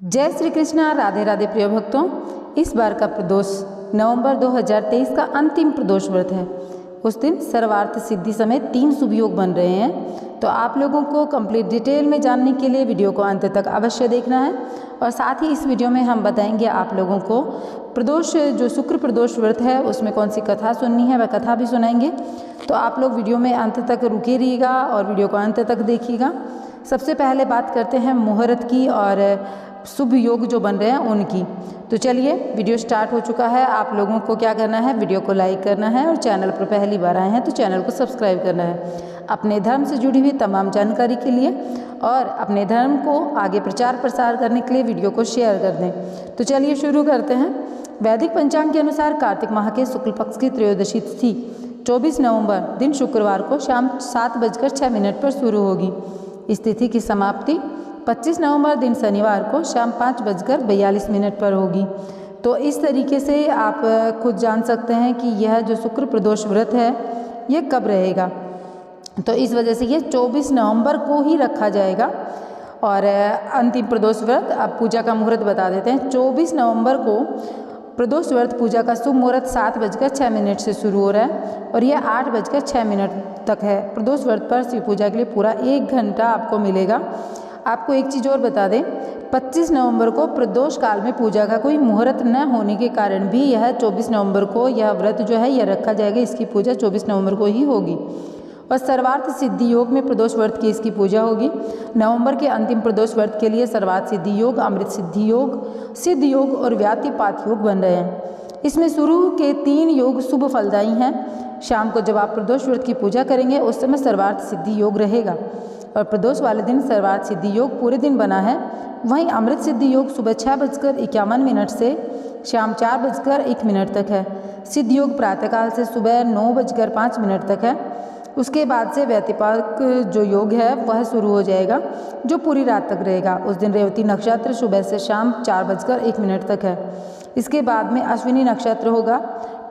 जय श्री कृष्णा। राधे राधे प्रिय भक्तों। इस बार का प्रदोष नवंबर 2023 का अंतिम प्रदोष व्रत है। उस दिन सर्वार्थ सिद्धि समेत 3 शुभ योग बन रहे हैं। तो आप लोगों को कंप्लीट डिटेल में जानने के लिए वीडियो को अंत तक अवश्य देखना है। और साथ ही इस वीडियो में हम बताएंगे आप लोगों को प्रदोष जो शुक्र प्रदोष व्रत है उसमें कौन सी कथा सुननी है, वह कथा भी सुनाएंगे। तो आप लोग वीडियो में अंत तक रुके रहिएगा और वीडियो को अंत तक देखिएगा। सबसे पहले बात करते हैं मुहूर्त की और शुभ योग जो बन रहे हैं उनकी। तो चलिए वीडियो स्टार्ट हो चुका है। आप लोगों को क्या करना है, वीडियो को लाइक करना है और चैनल पर पहली बार आए हैं तो चैनल को सब्सक्राइब करना है अपने धर्म से जुड़ी हुई तमाम जानकारी के लिए। और अपने धर्म को आगे प्रचार प्रसार करने के लिए वीडियो को शेयर कर दें। तो चलिए शुरू करते हैं। वैदिक पंचांग के अनुसार कार्तिक माह के शुक्ल पक्ष की त्रयोदशी तिथि 24 नवंबर दिन शुक्रवार को शाम 7:06 पर शुरू होगी। इस तिथि की समाप्ति 25 नवंबर दिन शनिवार को शाम 5:42 पर होगी। तो इस तरीके से आप खुद जान सकते हैं कि यह जो शुक्र प्रदोष व्रत है ये कब रहेगा। तो इस वजह से ये 24 नवंबर को ही रखा जाएगा। और अंतिम प्रदोष व्रत, अब पूजा का मुहूर्त बता देते हैं। 24 नवंबर को प्रदोष व्रत पूजा का शुभ मुहूर्त 7:06 से शुरू हो रहा है और यह 8:06 तक है। प्रदोष व्रत पर शिव पूजा के लिए पूरा 1 घंटा आपको मिलेगा। आपको एक चीज़ और बता दें, 25 नवंबर को प्रदोष काल में पूजा का कोई मुहूर्त न होने के कारण भी यह 24 नवंबर को यह व्रत जो है यह रखा जाएगा। इसकी पूजा 24 नवंबर को ही होगी। और सर्वार्थ सिद्धि योग में प्रदोष व्रत की इसकी पूजा होगी। नवंबर के अंतिम प्रदोष व्रत के लिए सर्वार्थ सिद्धि योग, अमृत सिद्ध योग और व्यातिपात योग बन रहे हैं। इसमें शुरू के 3 योग शुभ फलदायी हैं। शाम को जब आप प्रदोष व्रत की पूजा करेंगे उस समय सर्वार्थ सिद्धि योग रहेगा और प्रदोष वाले दिन सर्वार्थ सिद्धि योग पूरे दिन बना है। वहीं अमृत सिद्धि योग सुबह 6:51 से शाम 4:01 तक है। सिद्ध योग प्रातःकाल से सुबह 9:05 तक है। उसके बाद से व्यतिपाक जो योग है वह शुरू हो जाएगा जो पूरी रात तक रहेगा। उस दिन रेवती नक्षत्र सुबह से शाम 4:01 तक है। इसके बाद में अश्विनी नक्षत्र होगा।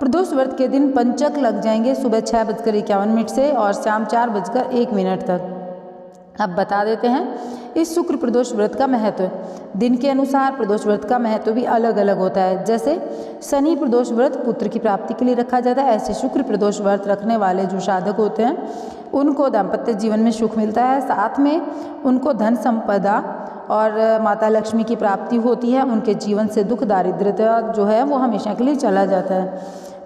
प्रदोष व्रत के दिन पंचक लग जाएंगे सुबह 6:51 से और शाम 4:01 तक। अब बता देते हैं इस शुक्र प्रदोष व्रत का महत्व। दिन के अनुसार प्रदोष व्रत का महत्व भी अलग अलग होता है। जैसे शनि प्रदोष व्रत पुत्र की प्राप्ति के लिए रखा जाता है, ऐसे शुक्र प्रदोष व्रत रखने वाले जो साधक होते हैं उनको दाम्पत्य जीवन में सुख मिलता है, साथ में उनको धन संपदा और माता लक्ष्मी की प्राप्ति होती है। उनके जीवन से दुख दारिद्र्यता जो है वो हमेशा के लिए चला जाता है।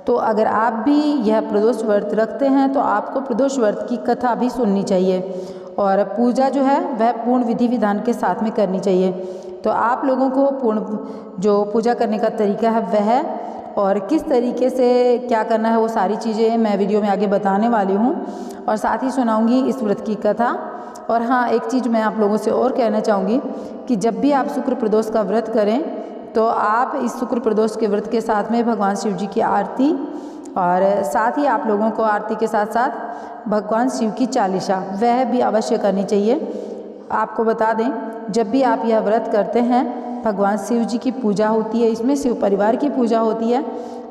तो अगर आप भी यह प्रदोष व्रत रखते हैं तो आपको प्रदोष व्रत की कथा भी सुननी चाहिए और पूजा जो है वह पूर्ण विधि विधान के साथ में करनी चाहिए। तो आप लोगों को पूर्ण जो पूजा करने का तरीका है वह और किस तरीके से क्या करना है वो सारी चीज़ें मैं वीडियो में आगे बताने वाली हूँ और साथ ही सुनाऊंगी इस व्रत की कथा। और हाँ, एक चीज़ मैं आप लोगों से और कहना चाहूँगी कि जब भी आप शुक्र प्रदोष का व्रत करें तो आप इस शुक्र प्रदोष के व्रत के साथ में भगवान शिव जी की आरती और साथ ही आप लोगों को आरती के साथ साथ भगवान शिव की चालीसा वह भी अवश्य करनी चाहिए। आपको बता दें, जब भी आप यह व्रत करते हैं भगवान शिव जी की पूजा होती है। इसमें शिव परिवार की पूजा होती है।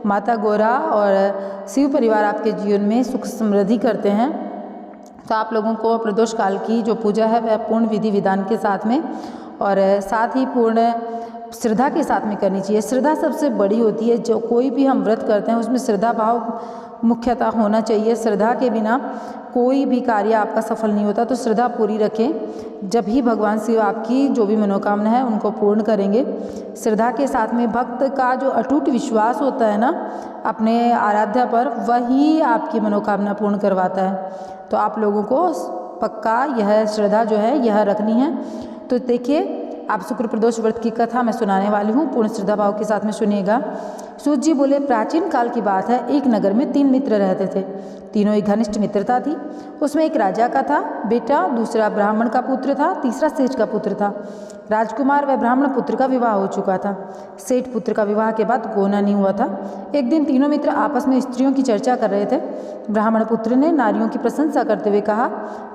माता गौरा और शिव परिवार आपके जीवन में सुख समृद्धि करते हैं। तो आप लोगों को प्रदोष काल की जो पूजा है वह पूर्ण विधि विधान के साथ में और साथ ही पूर्ण श्रद्धा के साथ में करनी चाहिए। श्रद्धा सबसे बड़ी होती है। जो कोई भी हम व्रत करते हैं उसमें श्रद्धा भाव मुख्यतः होना चाहिए। श्रद्धा के बिना कोई भी कार्य आपका सफल नहीं होता। तो श्रद्धा पूरी रखें, जब ही भगवान शिव आपकी जो भी मनोकामना है उनको पूर्ण करेंगे। श्रद्धा के साथ में भक्त का जो अटूट विश्वास होता है ना अपने आराध्या पर, वही आपकी मनोकामना पूर्ण करवाता है। तो आप लोगों को पक्का यह श्रद्धा जो है यह रखनी है। तो देखिए, आप शुक्र प्रदोष व्रत की कथा मैं सुनाने वाली हूँ, पूर्ण श्रद्धा भाव के साथ में सुनिएगा। सूत जी बोले, प्राचीन काल की बात है, एक नगर में 3 मित्र रहते थे। तीनों एक घनिष्ठ मित्रता थी। उसमें एक राजा का था बेटा, दूसरा ब्राह्मण का पुत्र था, तीसरा सेठ का पुत्र था। राजकुमार व ब्राह्मण पुत्र का विवाह हो चुका था। सेठ पुत्र का विवाह के बाद गोना नहीं हुआ था। एक दिन तीनों मित्र आपस में स्त्रियों की चर्चा कर रहे थे। ब्राह्मण पुत्र ने नारियों की प्रशंसा करते हुए कहा,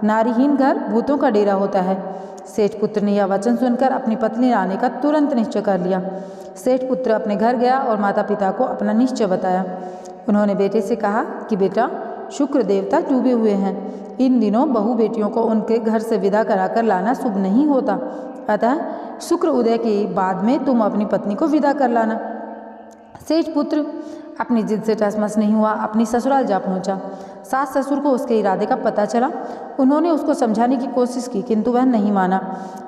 नारीहीन घर भूतों का डेरा होता है। सेठ पुत्र ने यह वचन सुनकर अपनी पत्नी लाने का तुरंत निश्चय कर लिया। सेठ पुत्र अपने घर गया और माता पिता को अपना निश्चय बताया। उन्होंने बेटे से कहा कि बेटा, शुक्र देवता डूबे हुए हैं। इन दिनों बहू बेटियों को उनके घर से विदा कराकर लाना शुभ नहीं होता। अतः शुक्र उदय के बाद में तुम अपनी पत्नी को विदा कर लाना। सेठ पुत्र अपनी जिद से टसमस नहीं हुआ, अपनी ससुराल जा पहुंचा। सास ससुर को उसके इरादे का पता चला। उन्होंने उसको समझाने की कोशिश की किंतु वह नहीं माना।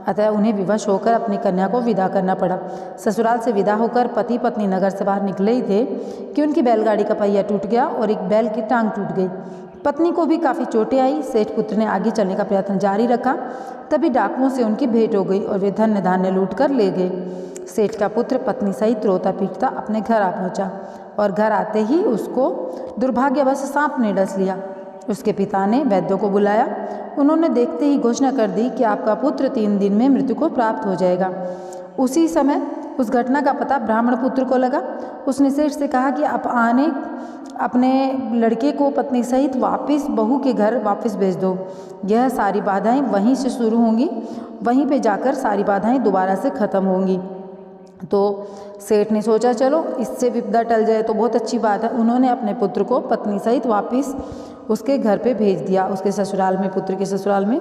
अतः उन्हें विवश होकर अपनी कन्या को विदा करना पड़ा। ससुराल से विदा होकर पति पत्नी नगर से बाहर निकले ही थे कि उनकी बैलगाड़ी का पहिया टूट गया और एक बैल की टांग टूट गई। पत्नी को भी काफ़ी चोटें आई। सेठ पुत्र ने आगे चलने का प्रयत्न जारी रखा, तभी डाकुओं से उनकी भेंट हो गई और वे धन्य धान्य लूट कर ले गए। सेठ का पुत्र पत्नी सहित रोता पीटता अपने घर आ पहुंचा और घर आते ही उसको दुर्भाग्यवश सांप ने डस लिया। उसके पिता ने वैद्यों को बुलाया। उन्होंने देखते ही घोषणा कर दी कि आपका पुत्र 3 दिन में मृत्यु को प्राप्त हो जाएगा। उसी समय उस घटना का पता ब्राह्मण पुत्र को लगा। उसने सेठ से कहा कि आप अपने लड़के को पत्नी सहित वापस बहू के घर वापस भेज दो। यह सारी बाधाएं वहीं से शुरू होंगी, वहीं पे जाकर सारी बाधाएं दोबारा से ख़त्म होंगी। तो सेठ ने सोचा चलो इससे विपदा टल जाए तो बहुत अच्छी बात है। उन्होंने अपने पुत्र को पत्नी सहित वापस उसके घर पे भेज दिया, उसके ससुराल में, पुत्र के ससुराल में।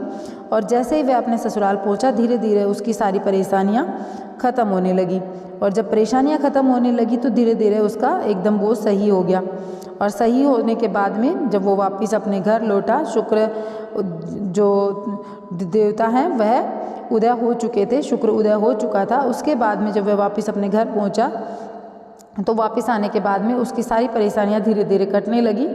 और जैसे ही वह अपने ससुराल पहुंचा, धीरे धीरे उसकी सारी परेशानियां ख़त्म होने लगी। और जब परेशानियां ख़त्म होने लगी तो धीरे धीरे उसका एकदम वो सही हो गया। और सही होने के बाद में जब वो वापस अपने घर लौटा, शुक्र जो देवता हैं वह उदय हो चुके थे, शुक्र उदय हो चुका था। उसके बाद में जब वह वापस अपने घर पहुंचा तो वापस आने के बाद में उसकी सारी परेशानियां धीरे धीरे कटने लगी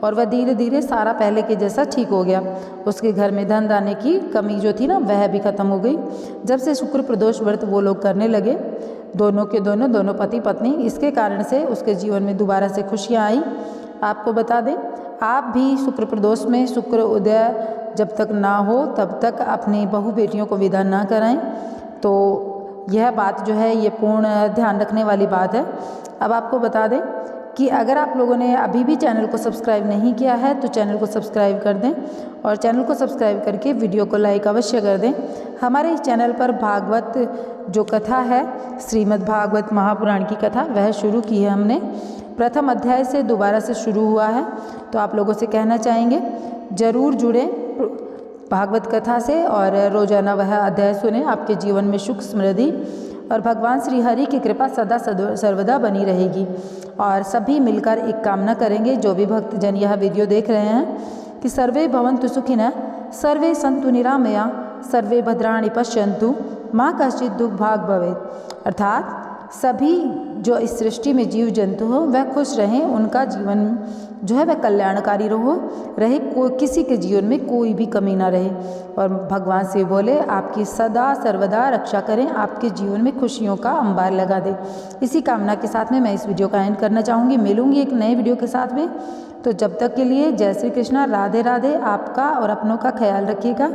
और वह धीरे धीरे सारा पहले के जैसा ठीक हो गया। उसके घर में धन दाने की कमी जो थी ना वह भी खत्म हो गई। जब से शुक्र प्रदोष व्रत वो लोग करने लगे, दोनों पति पत्नी, इसके कारण से उसके जीवन में दोबारा से खुशियाँ आई। आपको बता दें, आप भी शुक्र प्रदोष में शुक्र उदय जब तक ना हो तब तक अपनी बहू बेटियों को विदा ना कराएं। तो यह बात जो है ये पूर्ण ध्यान रखने वाली बात है। अब आपको बता दें कि अगर आप लोगों ने अभी भी चैनल को सब्सक्राइब नहीं किया है तो चैनल को सब्सक्राइब कर दें और चैनल को सब्सक्राइब करके वीडियो को लाइक अवश्य कर दें। हमारे इस चैनल पर भागवत जो कथा है, श्रीमद् भागवत महापुराण की कथा, वह शुरू की है हमने। प्रथम अध्याय से दोबारा से शुरू हुआ है। तो आप लोगों से कहना चाहेंगे ज़रूर जुड़े भागवत कथा से और रोजाना वह अध्याय सुने। आपके जीवन में सुख समृद्धि और भगवान श्री हरि की कृपा सदा सर्वदा बनी रहेगी। और सभी मिलकर एक कामना करेंगे, जो भी भक्तजन यह वीडियो देख रहे हैं, कि सर्वे भवन्तु सुखिनः, सर्वे सन्तु निरामया, सर्वे भद्राणि पश्यन्तु, माँ कश्चित् दुःख भाग् भवेत्। अर्थात सभी जो इस सृष्टि में जीव जंतु हो वह खुश रहें, उनका जीवन जो है वह कल्याणकारी रहे, किसी के जीवन में कोई भी कमी ना रहे। और भगवान से बोले आपकी सदा सर्वदा रक्षा करें, आपके जीवन में खुशियों का अंबार लगा दे। इसी कामना के साथ में मैं इस वीडियो का एंड करना चाहूँगी। मिलूंगी एक नए वीडियो के साथ में। तो जब तक के लिए जय श्री कृष्णा, राधे राधे। आपका और अपनों का ख्याल रखिएगा।